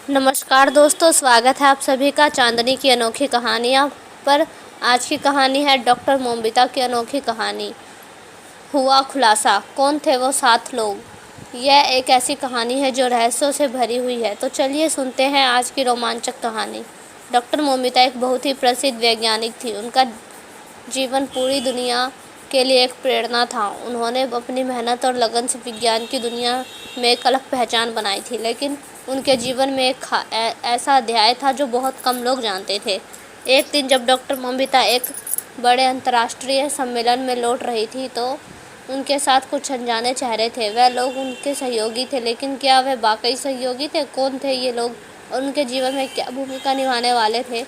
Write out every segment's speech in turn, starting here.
नमस्कार दोस्तों, स्वागत है आप सभी का चांदनी की अनोखी कहानियाँ पर। आज की कहानी है डॉक्टर मोमिता की अनोखी कहानी। हुआ खुलासा, कौन थे वो 7 लोग। यह एक ऐसी कहानी है जो रहस्यों से भरी हुई है। तो चलिए सुनते हैं आज की रोमांचक कहानी। डॉक्टर मोमिता एक बहुत ही प्रसिद्ध वैज्ञानिक थी। उनका जीवन पूरी दुनिया के लिए एक प्रेरणा था। उन्होंने अपनी मेहनत और लगन से विज्ञान की दुनिया में एक अलग पहचान बनाई थी। लेकिन उनके जीवन में एक ऐसा अध्याय था जो बहुत कम लोग जानते थे। एक दिन जब डॉक्टर मोमिता एक बड़े अंतर्राष्ट्रीय सम्मेलन में लौट रही थी तो उनके साथ कुछ अनजाने चेहरे थे। वह लोग उनके सहयोगी थे, लेकिन क्या वे वाकई सहयोगी थे? कौन थे ये लोग और उनके जीवन में क्या भूमिका निभाने वाले थे?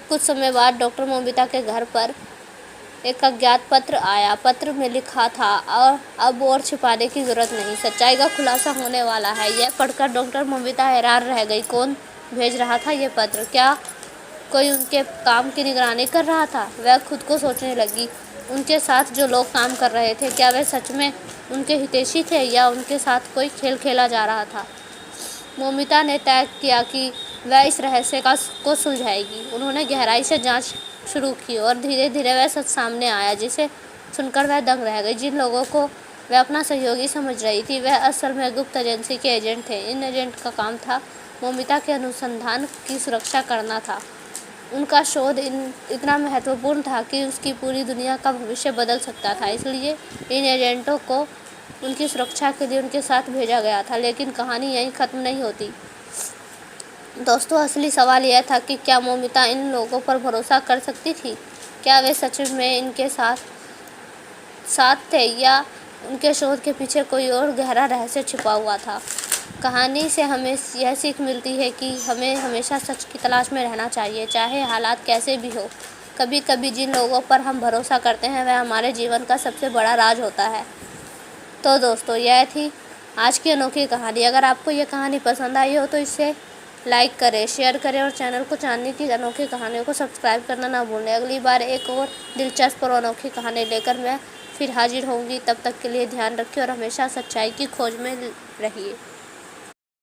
कुछ समय बाद डॉक्टर मोमिता के घर पर एक अज्ञात पत्र आया। पत्र में लिखा था, और अब और छिपाने की जरूरत नहीं, सच्चाई का खुलासा होने वाला है। यह पढ़कर डॉक्टर मोमिता हैरान रह गई। कौन भेज रहा था ये पत्र? क्या कोई उनके काम की निगरानी कर रहा था? वह खुद को सोचने लगी। उनके साथ जो लोग काम कर रहे थे, क्या वे सच में उनके हितैषी थे या उनके साथ कोई खेल खेला जा रहा था? मोमिता ने तय किया कि वह इस रहस्य को सुलझाएगी। उन्होंने गहराई से जांच शुरू की और धीरे धीरे वह सच सामने आया, जिसे सुनकर वह दंग रह गई। जिन लोगों को वह अपना सहयोगी समझ रही थी, वह असल में गुप्त एजेंसी के एजेंट थे। इन एजेंट का काम था मोमिता के अनुसंधान की सुरक्षा करना था। उनका शोध इतना महत्वपूर्ण था कि उसकी पूरी दुनिया का भविष्य बदल सकता था। इसलिए इन एजेंटों को उनकी सुरक्षा के लिए उनके साथ भेजा गया था। लेकिन कहानी यहीं ख़त्म नहीं होती दोस्तों। असली सवाल यह था कि क्या मोमिता इन लोगों पर भरोसा कर सकती थी? क्या वे सच में इनके साथ थे या उनके शोध के पीछे कोई और गहरा रहस्य छिपा हुआ था? कहानी से हमें यह सीख मिलती है कि हमें हमेशा सच की तलाश में रहना चाहिए, चाहे हालात कैसे भी हो। कभी कभी जिन लोगों पर हम भरोसा करते हैं, वह हमारे जीवन का सबसे बड़ा राज होता है। तो दोस्तों, यह थी आज की अनोखी कहानी। अगर आपको यह कहानी पसंद आई हो तो इसे लाइक करें, शेयर करें और चैनल को चांदनी की अनोखी कहानियों को सब्सक्राइब करना ना भूलें। अगली बार एक और दिलचस्प और अनोखी कहानी लेकर मैं फिर हाजिर होंगी। तब तक के लिए ध्यान रखिए और हमेशा सच्चाई की खोज में रहिए।